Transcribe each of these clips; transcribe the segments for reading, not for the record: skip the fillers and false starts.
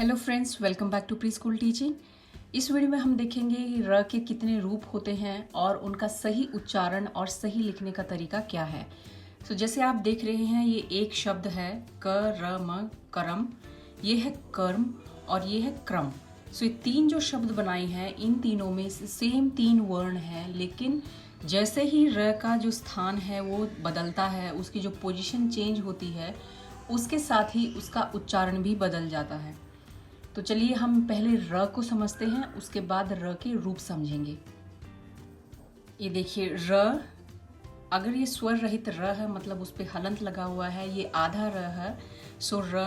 Hello friends, welcome back to preschool teaching. इस video में हम देखेंगे कि र के कितने रूप होते हैं और उनका सही उच्चारण और सही लिखने का तरीका क्या है। तो जैसे आप देख रहे हैं, ये एक शब्द है क र म करम, ये है कर्म और ये है क्रम। सो ये तीन जो शब्द बनाए हैं, इन तीनों में सेम तीन वर्ण हैं, लेकिन जैसे ही र का जो स्थान है वो बदलता है, उसकी जो पोजीशन चेंज होती है, उसके साथ ही उसका उच्चारण भी बदल जाता है। तो चलिए हम पहले र को समझते हैं, उसके बाद र के रूप समझेंगे। ये देखिए र, अगर ये स्वर रहित र है मतलब उस पर हलंत लगा हुआ है, ये आधा र है। सो र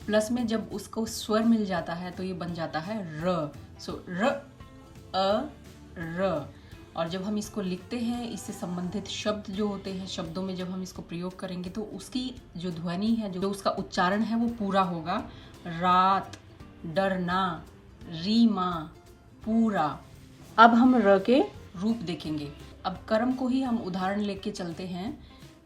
प्लस में जब उसको स्वर मिल जाता है तो ये बन जाता है र। सो र अ र। और जब हम इसको लिखते हैं, इससे संबंधित शब्द जो होते हैं, शब्दों में जब हम इसको प्रयोग करेंगे तो उसकी जो ध्वनि है, जो उसका उच्चारण है, वो पूरा होगा। रात, डरना, रीमा, पूरा। अब हम र के रूप देखेंगे। अब कर्म को ही हम उदाहरण लेके चलते हैं।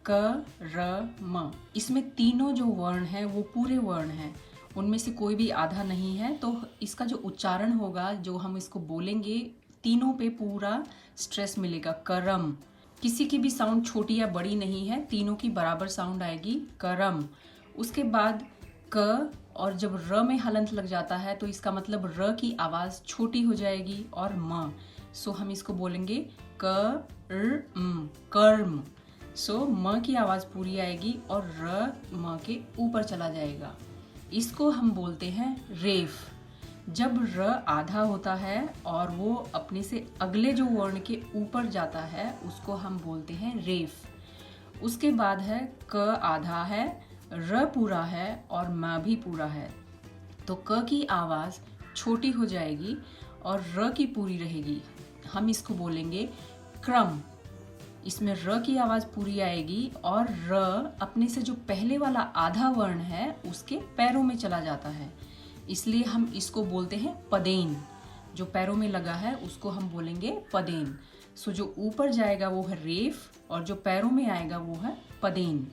क र म, इसमें तीनों जो वर्ण हैं वो पूरे वर्ण हैं, उनमें से कोई भी आधा नहीं है। तो इसका जो उच्चारण होगा, जो हम इसको बोलेंगे, तीनों पे पूरा स्ट्रेस मिलेगा। करम, किसी की भी साउंड छोटी या बड़ी नहीं है, तीनों की बराबर साउंड आएगी। करम। उसके बाद क, और जब र में हलंत लग जाता है तो इसका मतलब र की आवाज़ छोटी हो जाएगी। और म, सो हम इसको बोलेंगे क र म, कर्म। सो म की आवाज़ पूरी आएगी और र म के ऊपर चला जाएगा। इसको हम बोलते हैं रेफ। जब र आधा होता है और वो अपने से अगले जो वर्ण के ऊपर जाता है, उसको हम बोलते हैं रेफ। उसके बाद है क आधा है, र पूरा है और म भी पूरा है, तो क की आवाज़ छोटी हो जाएगी और र की पूरी रहेगी। हम इसको बोलेंगे क्रम। इसमें र की आवाज़ पूरी आएगी और र अपने से जो पहले वाला आधा वर्ण है उसके पैरों में चला जाता है, इसलिए हम इसको बोलते हैं पदेन। जो पैरों में लगा है उसको हम बोलेंगे पदेन। सो जो ऊपर जाएगा वो है रेफ और जो पैरों में आएगा वो है पदेन।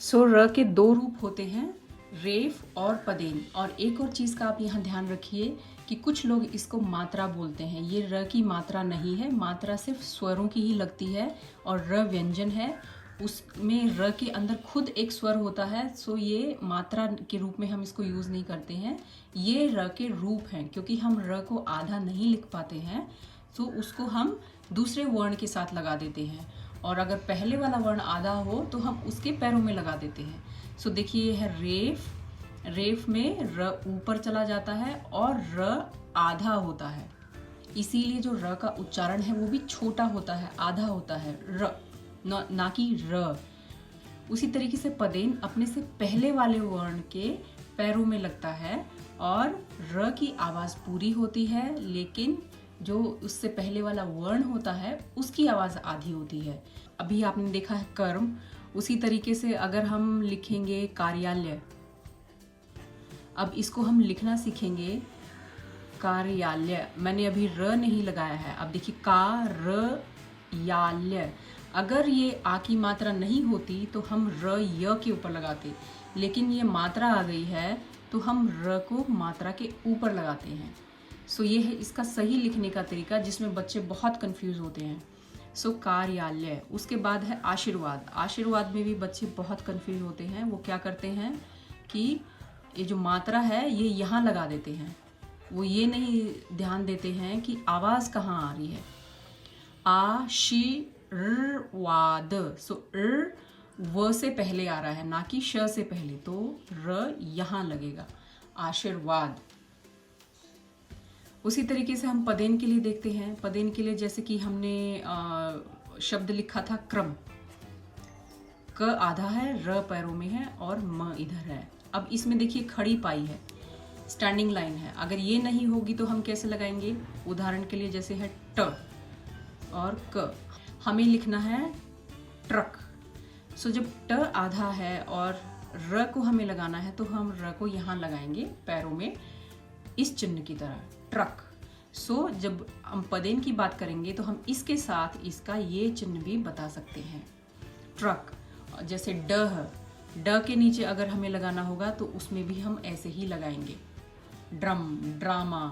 सो र के दो रूप होते हैं, रेफ और पदेन। और एक और चीज़ का आप यहाँ ध्यान रखिए कि कुछ लोग इसको मात्रा बोलते हैं। ये र की मात्रा नहीं है, मात्रा सिर्फ स्वरों की ही लगती है और र व्यंजन है, उसमें र के अंदर खुद एक स्वर होता है। सो ये मात्रा के रूप में हम इसको यूज़ नहीं करते हैं, ये र के रूप हैं। क्योंकि हम र को आधा नहीं लिख पाते हैं तो उसको हम दूसरे वर्ण के साथ लगा देते हैं, और अगर पहले वाला वर्ण आधा हो तो हम उसके पैरों में लगा देते हैं। सो देखिए, ये है रेफ। रेफ में र ऊपर चला जाता है और र आधा होता है, इसीलिए जो र का उच्चारण है वो भी छोटा होता है, आधा होता है, र ना कि र। उसी तरीके से पदेन अपने से पहले वाले वर्ण के पैरों में लगता है और र की आवाज़ पूरी होती है, लेकिन जो उससे पहले वाला वर्ण होता है उसकी आवाज़ आधी होती है। अभी आपने देखा है कर्म, उसी तरीके से अगर हम लिखेंगे कार्यालय, अब इसको हम लिखना सीखेंगे कार्यालय। मैंने अभी र नहीं लगाया है। अब देखिए, याल्य। अगर ये आ की मात्रा नहीं होती तो हम र य के ऊपर लगाते, लेकिन ये मात्रा आ गई है तो हम र को मात्रा के ऊपर लगाते हैं। सो ये है इसका सही लिखने का तरीका, जिसमें बच्चे बहुत कंफ्यूज होते हैं। सो कार्यालय। उसके बाद है आशीर्वाद। आशीर्वाद में भी बच्चे बहुत कंफ्यूज होते हैं। वो क्या करते हैं कि ये जो मात्रा है ये यहाँ लगा देते हैं, वो ये नहीं ध्यान देते हैं कि आवाज़ कहाँ आ रही है। आशीर्वाद। सो व से पहले आ रहा है, ना कि श से पहले, तो र यहाँ लगेगा, आशीर्वाद। उसी तरीके से हम पदेन के लिए देखते हैं। पदेन के लिए जैसे कि हमने शब्द लिखा था क्रम। क आधा है, र पैरों में है और म इधर है। अब इसमें देखिए खड़ी पाई है, स्टैंडिंग लाइन है। अगर ये नहीं होगी तो हम कैसे लगाएंगे? उदाहरण के लिए जैसे है ट और क, हमें लिखना है ट्रक। सो जब ट आधा है और र को हमें लगाना है तो हम र को यहाँ लगाएंगे पैरों में, इस चिन्ह की तरह, ट्रक। सो जब हम पदेन की बात करेंगे तो हम इसके साथ इसका ये चिन्ह भी बता सकते हैं, ट्रक। जैसे ड है, ड के नीचे अगर हमें लगाना होगा तो उसमें भी हम ऐसे ही लगाएंगे। Drum, drama.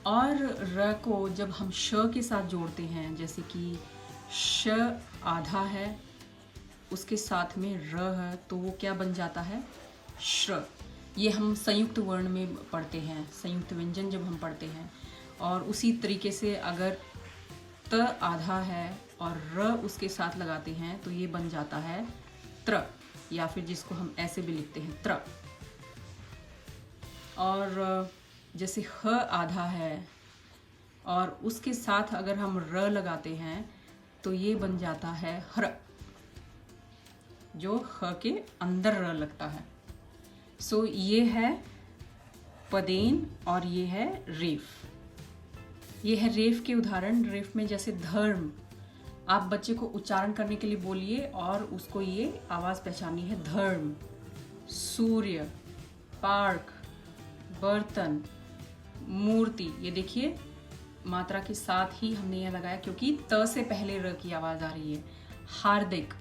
और र को जब हम श के साथ जोड़ते हैं, जैसे कि श आधा है, उसके साथ में र है, तो वो क्या बन जाता है? श्र। ये हम संयुक्त वर्ण में पढ़ते हैं, संयुक्त व्यंजन जब हम पढ़ते हैं। और उसी तरीके से अगर त आधा है और र उसके साथ लगाते हैं तो ये बन जाता है त्र, या फिर जिसको हम ऐसे भी लिखते हैं त्र। और जैसे ह आधा है और उसके साथ अगर हम र लगाते हैं तो ये बन जाता है ह्र, जो ह के अंदर र लगता है। सो ये है पदेन और ये है रेफ। ये है रेफ के उदाहरण। रेफ में जैसे धर्म, आप बच्चे को उच्चारण करने के लिए बोलिए और उसको ये आवाज़ पहचाननी है, धर्म। सूर्य, पार्क, बर्तन, मूर्ति। ये देखिए मात्रा के साथ ही हमने यह लगाया क्योंकि त से पहले र की आवाज़ आ रही है। हार्दिक,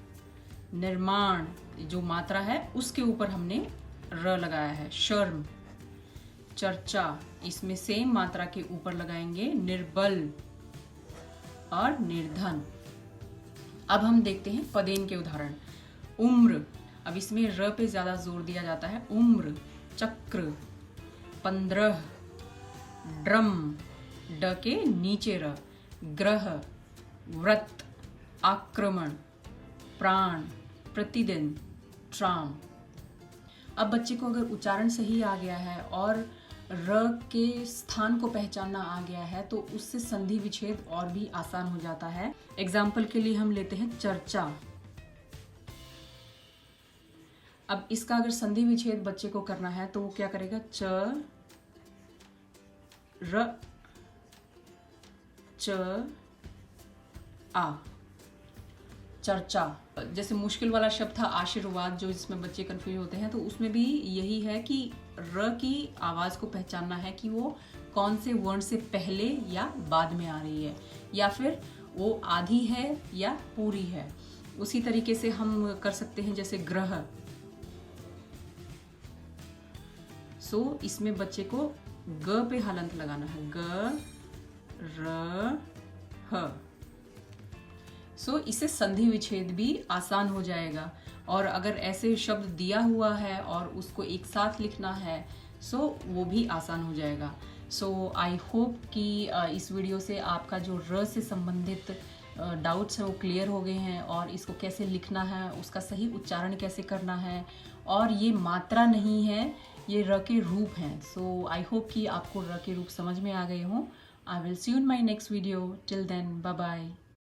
निर्माण, जो मात्रा है उसके ऊपर हमने र लगाया है। शर्म, चर्चा, इसमें सेम मात्रा के ऊपर लगाएंगे निर्बल और निर्धन। अब हम देखते हैं पदेन के उदाहरण। उम्र, अब इसमें र पे ज्यादा जोर दिया जाता है। उम्र, चक्र, 15, ड्रम, ड के नीचे र, ग्रह, व्रत, आक्रमण, प्राण, प्रतिदिन, ट्राम। अब बच्चे को अगर उच्चारण सही आ गया है और र के स्थान को पहचानना आ गया है तो उससे संधि विच्छेद और भी आसान हो जाता है। एग्जाम्पल के लिए हम लेते हैं चर्चा। अब इसका अगर संधि विच्छेद बच्चे को करना है तो वो क्या करेगा? च र च आ, चर्चा। जैसे मुश्किल वाला शब्द था आशीर्वाद, जो जिसमें बच्चे कंफ्यूज होते हैं, तो उसमें भी यही है कि र की आवाज़ को पहचानना है कि वो कौन से वर्ण से पहले या बाद में आ रही है, या फिर वो आधी है या पूरी है। उसी तरीके से हम कर सकते हैं जैसे ग्रह। सो इसमें बच्चे को ग पे हलंत लगाना है, ग र ह। सो इससे संधि विच्छेद भी आसान हो जाएगा। और अगर ऐसे शब्द दिया हुआ है और उसको एक साथ लिखना है सो वो भी आसान हो जाएगा। सो आई होप कि इस वीडियो से आपका जो र से संबंधित डाउट्स हैं वो क्लियर हो गए हैं, और इसको कैसे लिखना है, उसका सही उच्चारण कैसे करना है। और ये मात्रा नहीं है, ये र के रूप हैं। सो आई होप कि आपको र के रूप समझ में आ गए हों। I will see you in my next video. Till then, bye bye.